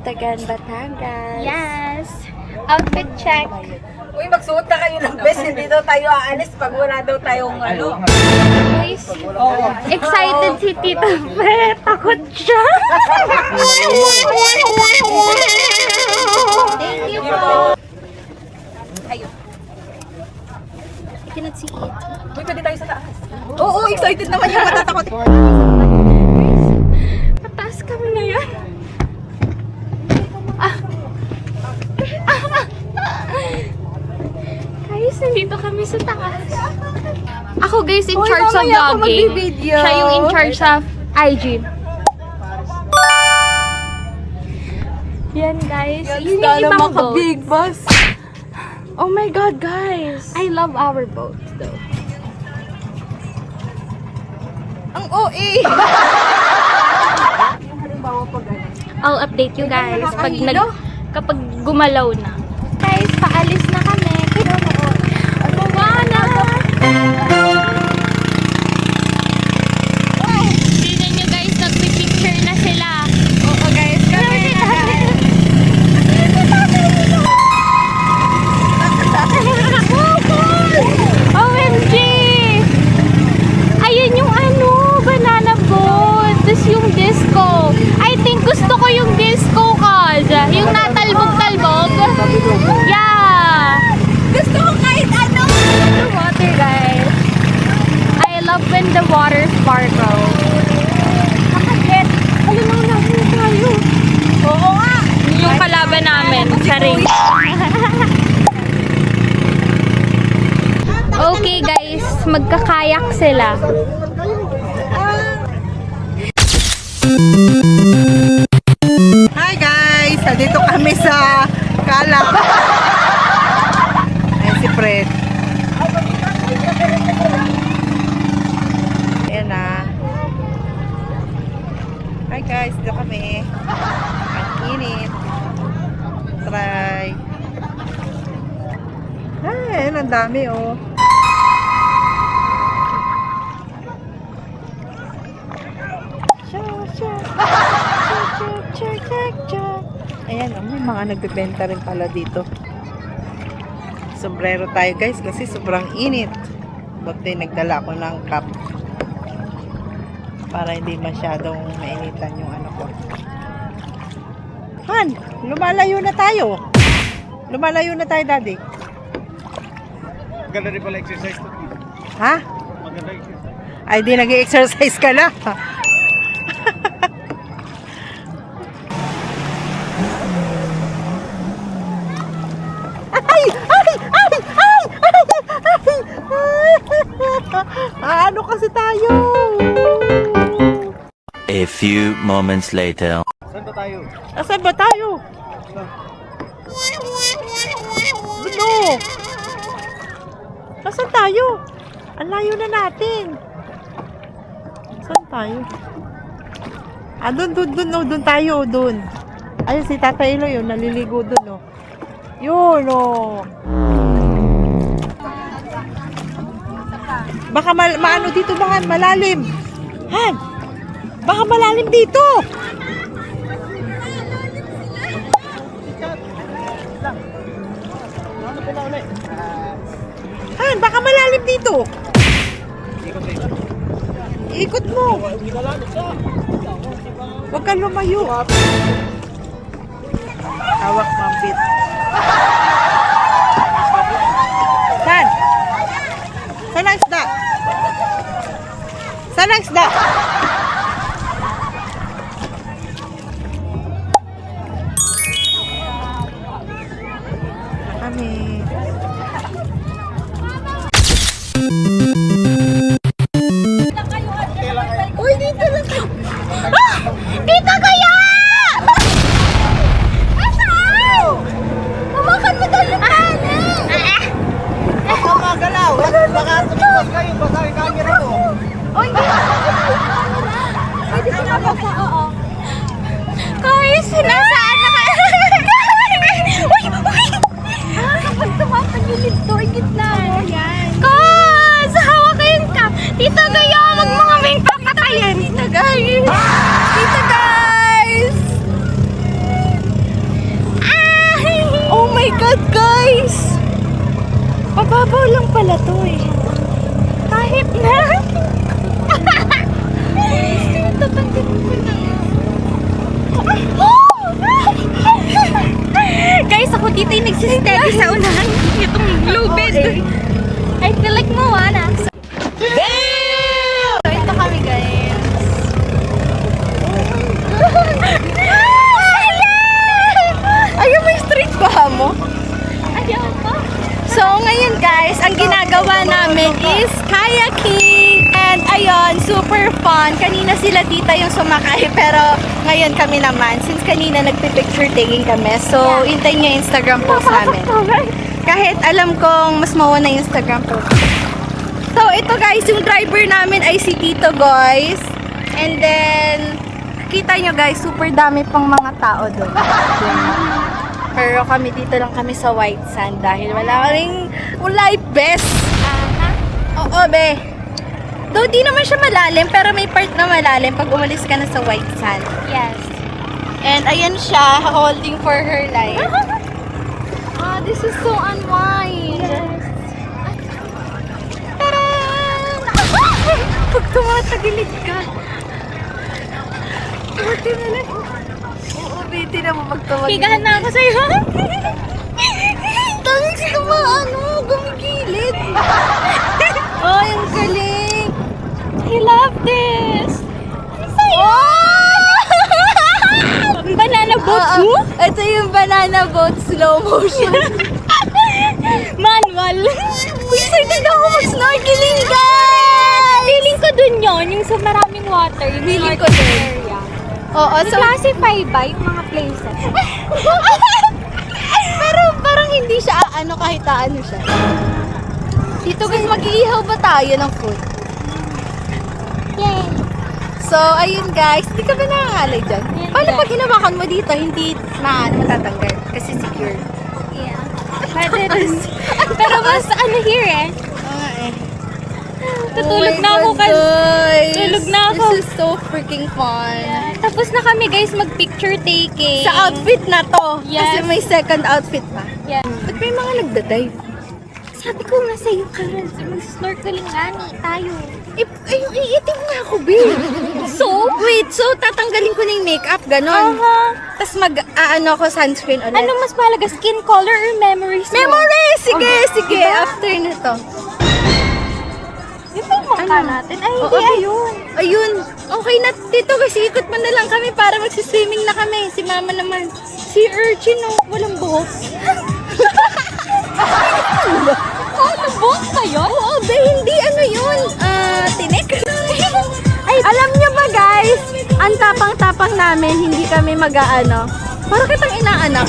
Tagan, Batangas. Yes! Outfit check. Uy, magsuot na kayo ng best. Hindi daw tayo aalis pag wala daw tayong ano. Guys, excited si Tita Fe. Takot siya. Thank you po. Ayun. I cannot see it. Uy, pwede tayo sa taas. Oo, excited naman yung matatakot. Mataas kami na yan. Guys, nandito kami sa taas. Ako guys, in charge sa vlogging. Siya yung in charge sa IG. Yan guys. Yun yung ibang boat. Big boss. Oh my God, guys. I love our boat though. Ang OA. I'll update you guys kapag gumalaw na. Guys, paalis na kami. Buwana! Tignan nyo guys, nagpipicture na sila. Oo, guys. OMG! Ayun yung ano, banana boat. Tapos yung disco. I think gusto ko yung disco cause yung natalbog-talbog. Yeah! Gusto ko kahit ano. The water, guys. I love when the water sparkles. Nakakit. Alam na tayo. Oo nga. Yung kalaban namin sa ring. Okay guys, magkakayak sila. Hi guys! Dito kami sa Kala. Ayan si Fred. Ayan na. Hi guys, dito kami. Ang init. Try. Ay, ang dami oh. Ayan, may mga nagbebenta rin pala dito. Sombrero tayo guys kasi sobrang init. Buti nagdala ko ng cup para hindi masyadong mainitan yung ano ko. Han, lumalayo na tayo. Lumalayo na tayo, Daddy. Maganda rin pala exercise to. Ha? Maganda exercise. Ay, di nag-exercise ka na. Ano kasi tayo? A few moments later. Saan ba tayo? Asan ba tayo? Ano? Asan tayo? Ang layo na natin. Saan tayo? Ah, dun tayo, dun. Ayun, si Tata Elo yun, naliligo dun, oh. Yun, oh. Baka maano dito, baka malalim. Han, baka malalim dito. Han, baka malalim dito. Ikot mo. Huwag kang lumayo. Hawak mambit. San? Saan ang isda? Saan ang isda? Kami. Uy, dito lang. Tita Gaya! Nasaan? Hawakan mo daw yung kanin! Ako magalaw! Baka tumipas kayo, basa yung camera ko. Oy, pwede sumabak ka, oo. Guys, nasaan na kayo? Uy! Kapag tumapagilid to, igit na. Guys, hawak kayong ka. Tita Gaya, wag mga may papatayin. Tita Guys! Tita Guys! God, guys! Mababaw lang pala to eh. Kahit na. Tatanggalin ko na. Guys, ako dito yung nagsisteady sa unahan. Itong blue bed. I feel like Moana. So, ito kami, guys. Ayun, may street ba mo? Ayaw pa. So, ngayon guys, ang ginagawa namin is kayaking. And ayun, super fun. Kanina sila tita yung sumakay, pero ngayon kami naman. Since kanina nagpipicture taking kami. So, hintayin nyo yung Instagram post namin. Kahit alam kong mas mauna yung Instagram post. So, ito guys, yung driver namin ay si Tito, guys. And then, kita nyo guys, super dami pang mga tao doon. Pero kami dito lang kami sa white sand dahil wala kaming life vest. Oo, be. Though di naman siya malalim, pero may part na malalim pag umalis ka na sa white sand. Yes. And ayan siya, holding for her life. Oh, this is so unwind. Yes. Taran! Pag tumatagilid ka. Buti na lang. Oo, Betty na mo magtawag. Higahan na ako sa'yo. Tangis naman, gumigilid. Oh, yung galing. I love this. Oh! Banana boat mo? Ito yung banana boat slow motion. Manual. Excited ako mag-snorkeling, guys! Feeling ko dun yun, yung sa maraming water. Yung feeling ko dun. Area. Oo, so classify ba yung mga places? Pero parang hindi siya kahit ano siya. Dito guys, mag-iihaw ba tayo ng food? Yay! So, ayun guys, hindi ka ba nangangalay dyan? Paano pag hinawakan mo dito, hindi matatanggal? Kasi secure. Yeah. Pwede rin. Pero mas here eh. Oo nga eh. Tutulog na ako kasi. Tulog na ako. This is so freaking fun. Yeah. Tapos na kami guys mag-picture taking. Sa outfit na to. Yes. Kasi may second outfit pa. Yeah. Ba't may mga nagda-dive? Sabi ko nga sa'yo, Karen, mag-snorkeling nga tayo. Yung iitim nga ako, babe. So? Wait, so tatanggalin ko na yung makeup, ganon? Tapos mag-ano ako sunscreen ulit. Ano mas mahalaga, skin color or memories? Memories! Sige, sige. Diba? After nito. Yung mangka natin. Ay, hindi, ayun. Ayun. Okay na, dito kasi ikot mo na lang kami para magsiswimming na kami. Si mama naman. Si Urchin, walang buhok. Ano, buhok ba yun? Oo, be, hindi ano yun. Tinik. Ay, alam nyo ba guys, ang tapang-tapang namin, hindi kami mag-aano. Parang kitang inaanak.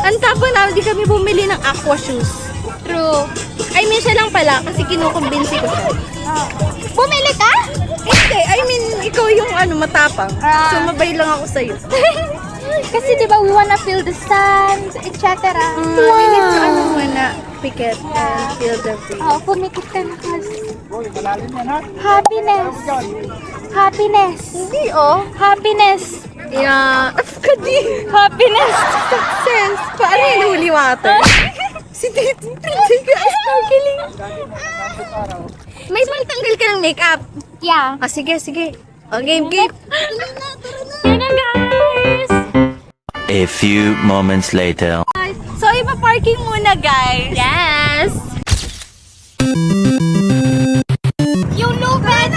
Ang tapang namin, hindi kami bumili ng aqua shoes. True. I mean, siya lang pala kasi kinukumbinsi ko siya. Bumili ka? Hindi. I mean, ikaw yung matapang. Sumabay lang ako sa'yo. Kasi diba, we wanna feel the sun, etc. We need to muna pikit and feel the breeze. Oo, pumikit ka na kasi. Happiness. Happiness. Hindi Happiness. Yeah. Afkadi. Happiness. Success. Paano yung holy water? Si Tito. Guys, snorkeling. May pantanggal ka ng makeup? Yeah. Sige, sige. Game. Yan na, guys. A few moments later. So, ipa-parking muna, guys. Yes. Yung lubed.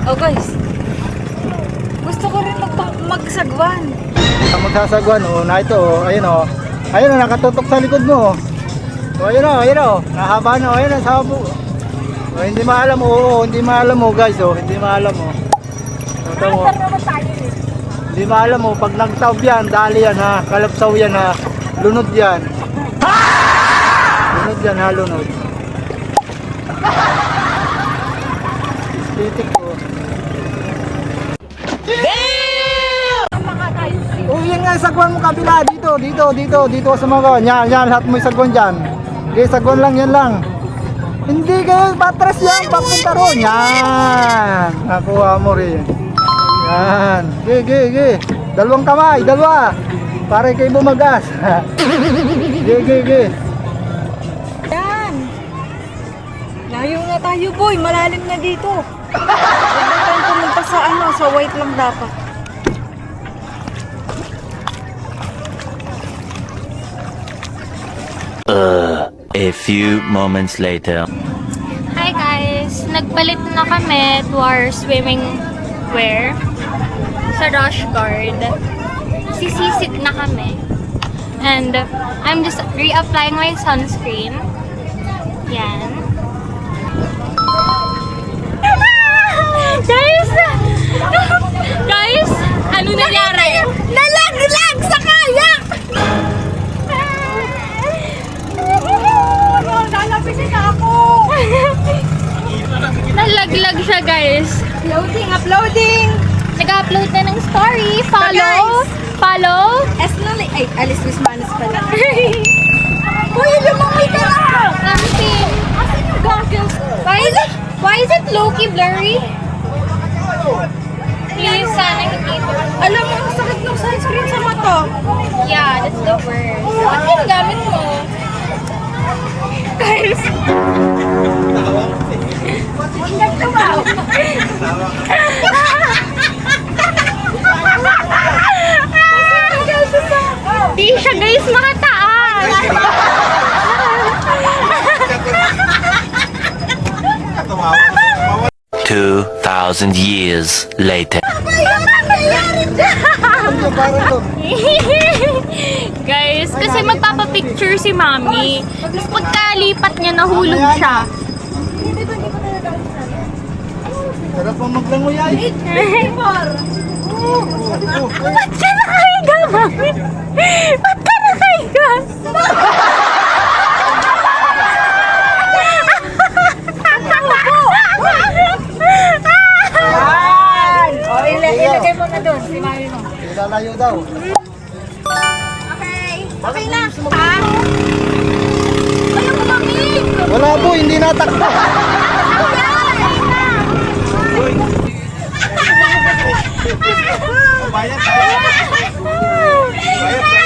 Oh, guys. Gusto ko rin magsagwan. Magsasagwan, na ito, ayun ayun nakatutok sa likod mo. So, ayun nahaba na, ayun sa habo. Hindi maalam mo guys, hindi maalam mo. Ito mo. Hindi maalam mo, pag nagtaob yan, dali yan ha, kalapsaw yan ha, lunod yan. Lunod yan ha, lunod. Titik ko. Yan nga, sagwan mo kabila, dito sa mga yan, lahat mo yung sagwan dyan. Okay, sagwan lang, yan lang. Hindi kayo, patras yan, papunta ron. Yan, nakuha mo rin. Yan, ge. Dalawang kamay, dalawa. Para kayo bumagas. Sige. Yan. Layo na tayo, boy. Malalim na dito. Huwag na tayong pumunta sa sa white lang dapat. A few moments later. Hi guys! Nagpalit na kami to our swimming wear sa Rush Guard. Sisisid na kami. And I'm just reapplying my sunscreen. Yan. Guys! Guys! Ano nangyari? Nalaglag sa kayak! Lalapisin na ako! Nalaglag siya, guys. Uploading! Nag-upload na ng story. Follow! Follow! Ay, Alice Wismanis pala. Uy, lumaki ka na! Something. Asan yung goggles? Why is it low-key blurry? Please, sana hindi ito. Alam mo, ang sakit ng sunscreen sa mata. Yeah, that's the worst. Ba't ginagamit mo? Guys! Di siya guys makataas! 2,000 years later. Guys, kasi magpapapicture si Mami. Tapos pagkalipat niya, nahulog siya. Sarap ang maglanguyay. Ba't ka nakahiga, Mami? Ba't ka nakahiga? O, ilagay mo na doon, si Mami mo. Ilalayo daw. Okay na. Ha? Ayaw ko, Mami. Wala po, hindi natakbo.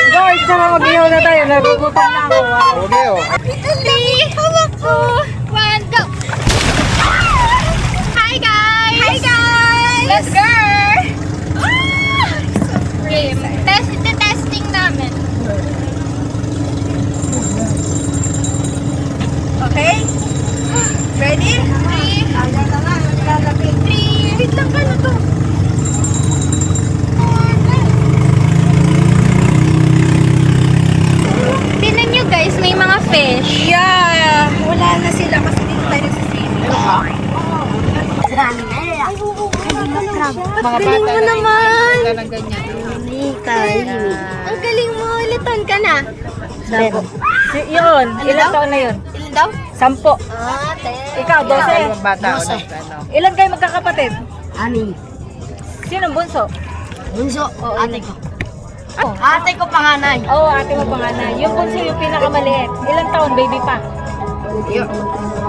Guys, tara mag-ihaw na tayo. Nagugutom na ako. Okay, oh. Lee, hawak ko. One, go. Hi, guys. Hi, guys. Let's go. Testing namin. Okay? Ready? Three. Ayan na nga, lalapit. Wait lang ka na to. Tingnan nyo guys, may mga fish. Yeah, wala na sila kasi dito tayo nagsisili. Mga galing mo naman. Ang galing mo, ilan ka na? Yun, ilang taon na yun? Ilan daw? 10. Ikaw, 12. Bata. Ilan kayo magkakapatid? Ani, Sino ang bunso? bunso, ate ko. Ate ko panganay. Oo, ate mo panganay. Yung bunso yung pinakamaliit. Ilang taon, baby pa?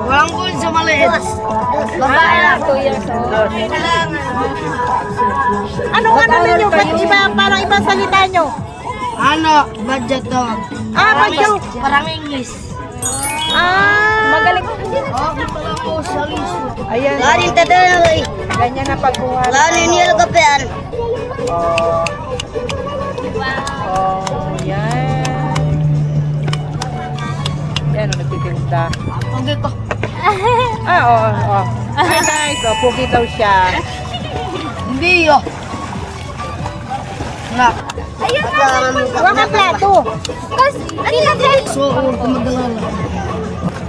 Walang bunso maliit. Babae Ah, lang. 2 years old. Anong ano ninyo? Ba't iba, parang ibang salita nyo? Ano, budget dog. Badyo. Parang English. Magaling. Oh, pala ko sa liso. Ayan. Galing tatanay. Ganyan na pagkuha. Galing niya kapean. Oh, yan. Yan, nagtitinda. Okay ko. Oo. Hi guys, pugi daw siya. Hindi yo. Nga. Ayun na. Huwag ka plato. So, kumadala lang.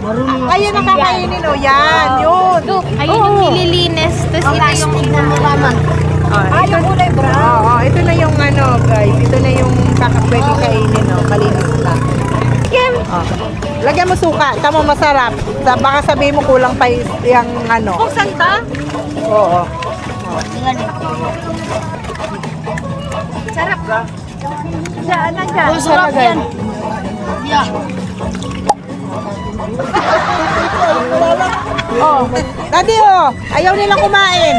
Marunong ako Ayun ang kakainin, oh. Yan, yun. Look, ayun yung nililinis. Tapos ito yung tingnan mo naman. Ito, yung kulay brown. Oo, ito na yung ano, guys. Ito na yung pwede kainin, oh. Malinis na. Kim. Oh. Lagyan mo suka. Tama, masarap. Baka sabihin mo kulang pa yung ano. Kung santa? Oo. Tingnan niyo. Diyan, nandiyan. Oh, sarap yan. Yeah. Oh. Daddy, oh. Ayaw nilang kumain.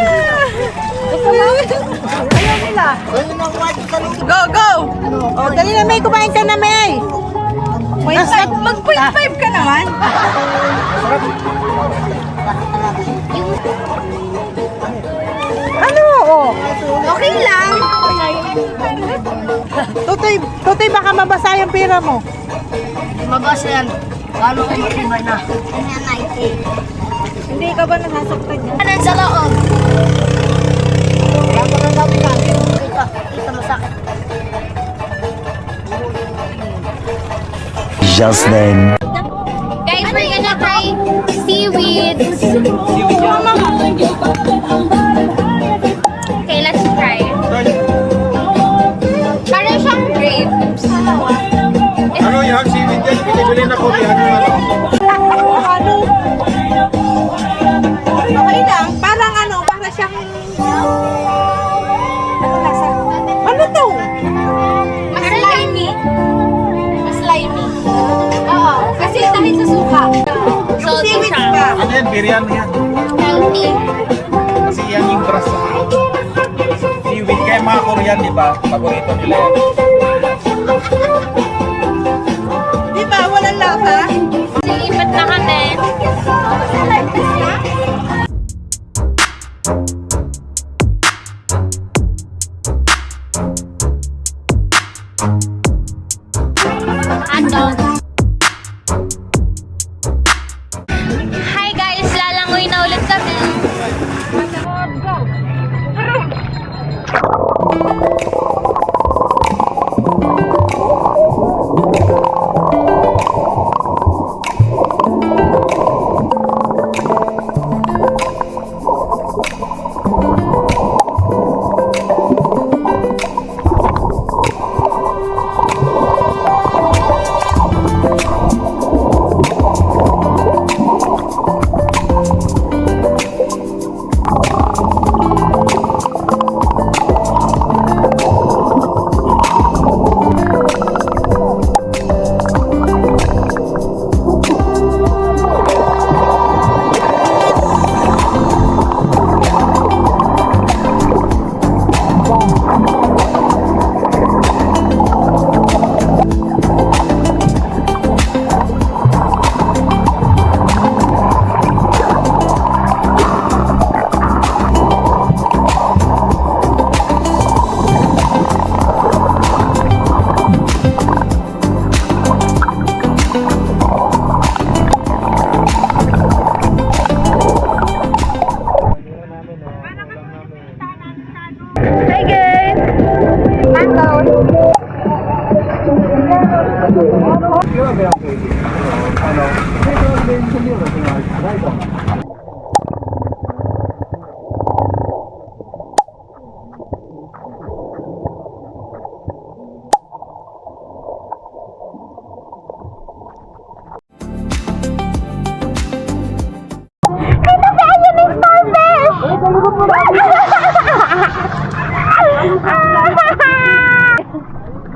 Ayaw ayaw nila. Ayun ang white sa loob. Go, go! Oh, dali na, May. Kumain ka na, May. Mag-0.5 ka naman. Ano? Oh. Okay lang. Tutoy, baka mabasa yung pera mo. Mabasa yan. Paano kayo iba na? Hindi ka ba nasasaktan niya? Kanan sa loob. Wala pa nang sabi ka. Kita masakit. Just then. Guys, we're gonna try seaweeds. Okay, let's try. Parang siyang grapes. Ano yan? Seaweed yan. Pinibili na ko. Ano? Okay lang. Parang ano, para siyang... Ano lasa? Ano to? Mas slimy. Mas slimy. Oo, kasi dahil sa suka. Salty Seaweed siya. ba? Ano yan? Biryani yan. Healthy. Kasi yan yung grass sa seaweed. Kaya mga Korean, di ba? Paborito nila yan. Di ba? Walang lasa? Silipat na kami. Hi guys, lalangoy na ulit kami.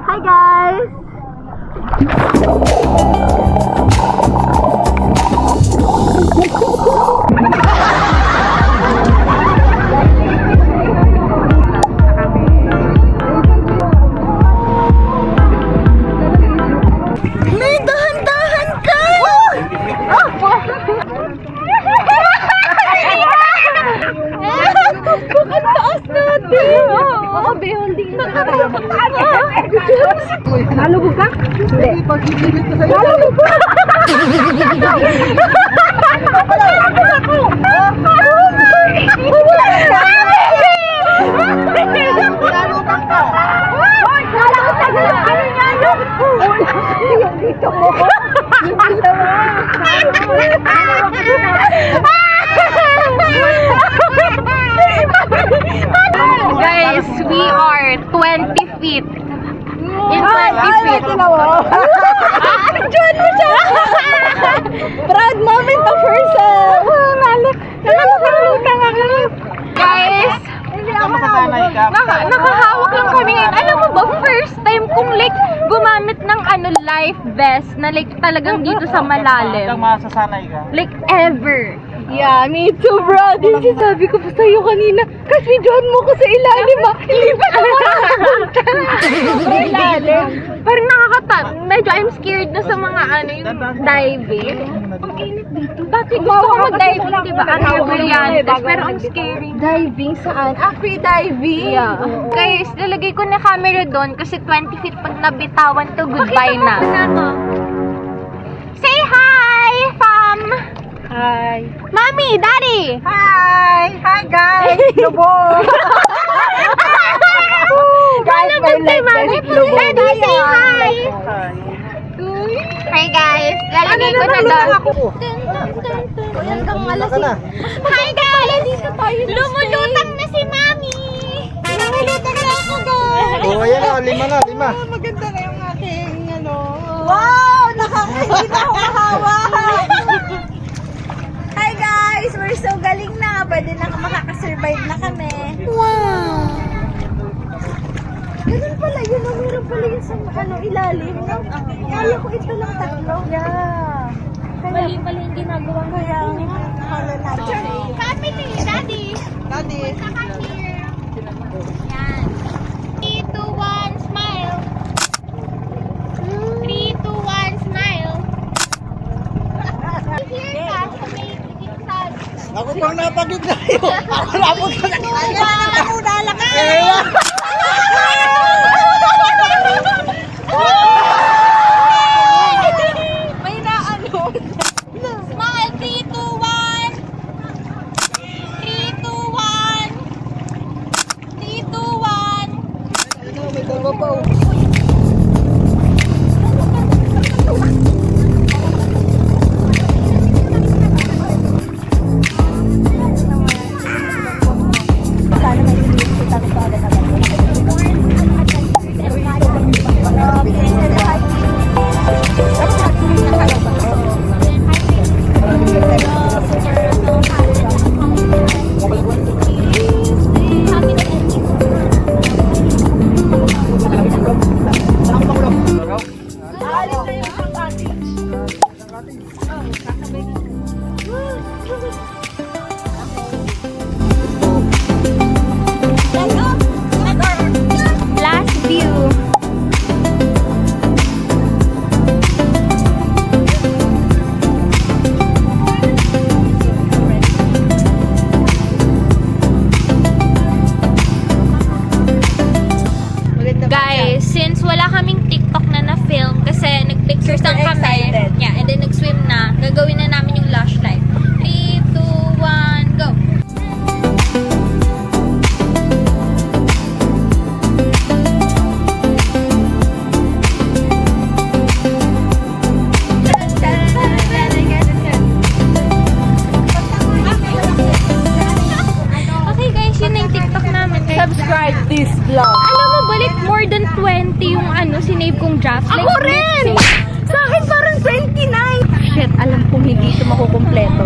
Hi guys! May dahan-dahan ka! Ang taas natin! Oo, beholding na ka. Nalubog ka? Hindi. Nalubog ka! Guys, we are 20 feet. In 20 feet. Diyan mo siya! Proud moment of herself! Guys, nakahawak lang kami ngayon. Alam mo ba, first time kong like gumamit ng life vest na like talagang dito sa malalim. Masasanay ka. Like ever. Yeah, me too, bro. Din sinabi ko pa sa'yo kanina. Kasi videoan mo ko sa ilalim, ah. Hindi pa ako nakapunta. Sa ilalim. Parang medyo I'm scared na sa mga yung diving. Ang init dito. Dati gusto ko mag-diving, di ba? Brillantes, pero ang scary. Diving saan? Free diving? Yeah. Guys, lalagay ko na camera doon kasi 20 feet pag nabitawan to, goodbye na. Say hi, fam! Hi. Mommy, Daddy! Hi! Hi, guys! Lubog! Guys, may like this lubog. Daddy, say hi! Hi, guys! Lalagay ko na doon. Hi, guys! Lumulutang na si Mami! Lumulutang na ako, guys! Oh, ayan o, 5 na. Maganda na yung aking, Wow! Nakakahit ako mahawak! Hi guys! We're so galing na! Pwede na makakasurvive na kami. Wow! Ganun pala yun. Meron pala yun sa ilalim. No? Kaya ko ito lang 3. Yeah. Mali-mali yung ginagawa ko. Kaya akala natin. Family, Daddy! Daddy. Saka here. Yan. 3, 2, 1, smile. 3, 2, 1, smile. Here ka sa may gitsan. Ako pang napagod na yun. Ako napagod na yun. Ayan na muna lang. May naano. Smile, 3, 2, 1. 3, 2, 1. 3, 2, 1. May dalawa pa oh. Last view. Guys, since wala kaming TikTok na na-film kasi nag-pictures lang kami. excited. Yeah, and then nag-swim na. Gagawin na namin yung lush life. 3, 2, 1, go! Okay guys, yun na yung TikTok namin. Subscribe this vlog. Alam mo, balik more than 20 yung sinave kong draft. Ako rin! Sa akin parang 29. Shit, alam kong hindi ito makukumpleto.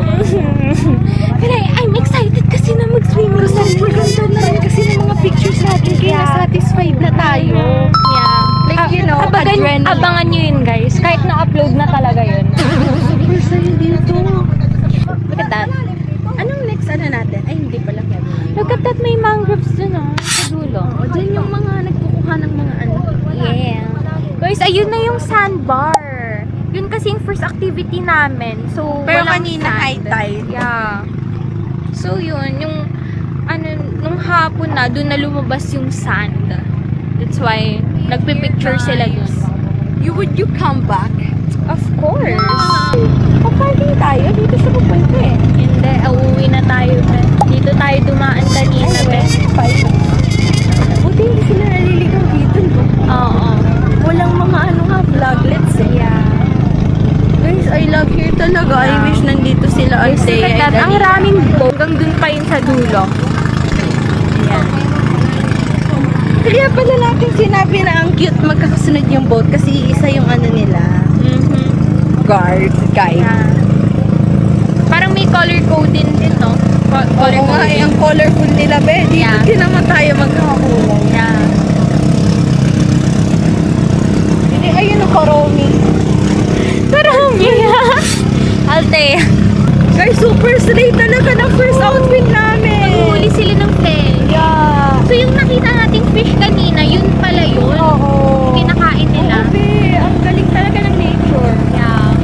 Pero I'm excited kasi na mag-swimming. Super ganda na rin kasi ng mga pictures natin kaya satisfied na tayo. Yeah. Like, you know, adrenaline. Abangan nyo yun guys. Kahit na-upload na talaga yun. Super sayo dito. Look at that. Anong next natin? Ay, hindi pala kaya. Look at that, may mangroves dun sa dulo. O, dyan yung mga nagkukuha ng mga Yeah. Guys, ayun na yung sandbar. Yun kasi yung first activity namin. So, Pero walang kanina sand. high tide. Yeah. So, yun. Yung, nung hapon na, dun na lumabas yung sand. That's why, nagpipicture sila dun. Would you come back? Of course. Paparking tayo. Dito sa pupunta eh. Hindi, uuwi na tayo. Dito tayo dumaan kanina. Buti hindi sila naliligaw dito. No? Oo. Walang mga vloglets eh. Yeah. Guys, I love here talaga. I wish nandito sila. Look at that. Ang raming boat. Hanggang dun pa yun sa dulo. Ayan. Kaya pala natin sinabi na ang cute magkakasunod yung boat kasi isa yung nila. Guard. Guide. Yeah. Parang may color coding din, no? Color Oo nga, coding. ang colorful nila, be. Dito Yeah. din naman tayo magkakakulong. Yeah. Hindi, ayun ang karomi. Parang, yeah. Alte. Guys, super slay talaga ng first outfit namin. Huli sila ng fish. Yeah. So yung nakita nating fish kanina, yun pala yun. Oo. Kinakain nila. Grabe, ang galing talaga ng nature. Yeah.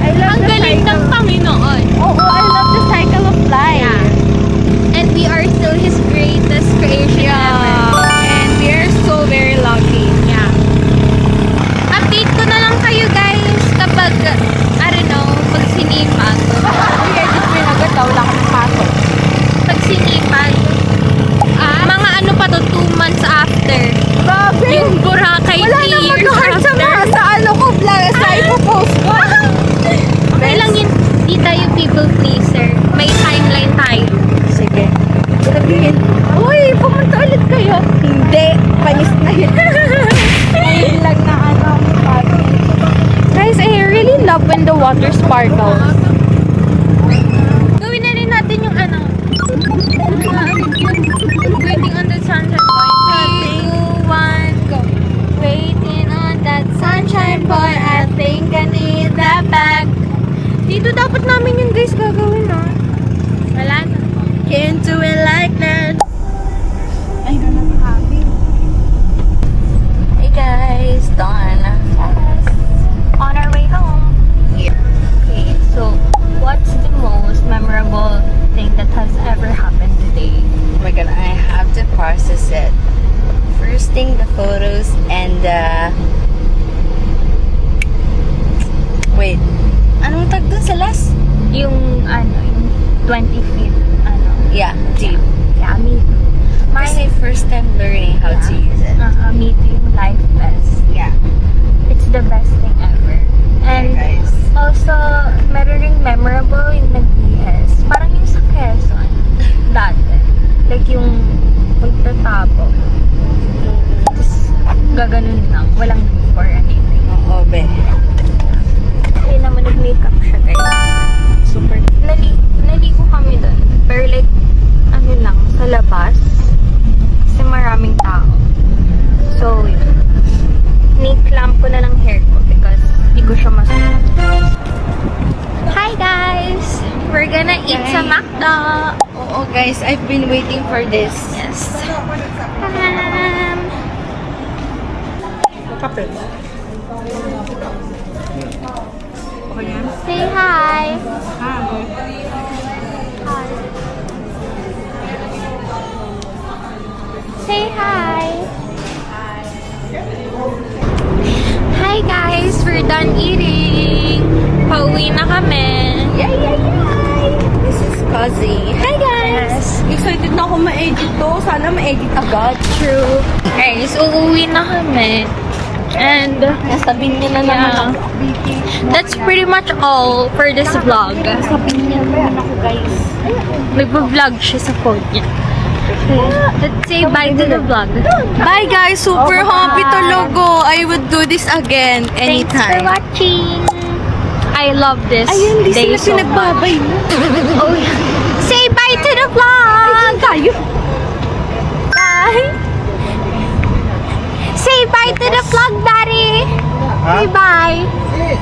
I love Ang the galing ng cycle. Panginoon. Oo, I love the cycle of life. Yeah. And we are still His greatest creation ever. And we are so very lucky. Yeah. Update ko na lang kayo guys kapag, I don't know, pag sinipag. I-edit mo yung agad daw, wala ka ng pasok. Pag sinipag, mga ano pa to, 2 months after. Grabe! Yung Boracay Wala 3 na years mag-heart sa after. mga sa ano ko, sa ipopost ko. Okay lang yun, di tayo people pleaser. May timeline tayo. Sige. Sabihin, uy, pumunta ulit kayo. Hindi, panis na yun. Ngayon lang na ano, guys, I really love when the water sparkles. Gawin na rin natin yung ano. Waiting on the sunshine boy. 3, 2, 1, go. Waiting on that sunshine boy. I think I need that back. Dito dapat namin yung guys gagawin, no? Wala na. Can't do it like that. Ay, Hey guys, Dawn. On our way home. Okay, so what's the most memorable thing that has ever happened today? Oh my god, I have to process it. First thing, the photos and wait, anong tag dun sa last? Yung ano, yung 20 feet, ano. Yeah, deep. Yeah, me too. Kasi first time learning how to use it. Me too, yung life vest. Yeah. It's the best thing ever. And guys. also, meron ring memorable yung nag-BS. Parang yung sa Quezon. Dati. Like yung magtatapo. Tapos, gaganon lang. Walang group or anything. Oo, be. Kaya naman nag-makeup siya, guys. Super. Naligo kami doon. Pero like, ano lang, sa labas. Kasi maraming tao. So, yun. Ni-clamp ko na lang hair ko because di ko siya masuot. Hi guys! We're gonna eat sa McDo! Oo, guys, I've been waiting for this. Yes. Kape. Okay yan? Say hi! Say hi! Hi guys! We're done eating! Pauwi na kami! Yay! This is Cozy. Hi, guys! Excited na ako ma-edit to. Sana ma-edit agad. True. Guys, uuwi na kami. And Nasabihin niya na naman yeah, ako. that's pretty much all for this vlog. Sabihin niya naman ako, guys. Nagpo-vlog siya sa phone niya. Let's say bye to the vlog. Bye, guys. Super happy to logo. I would do this again Thanks for anytime. watching. I love this Ayun, di day sila so much. pinagbabay mo. Oh, yeah. Say bye to the vlog. Tayo. Bye. Say bye to the vlog, Daddy. Say bye.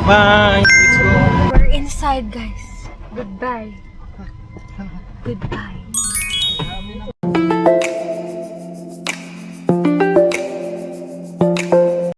Bye! Let's go! We're inside, guys. Goodbye. Goodbye.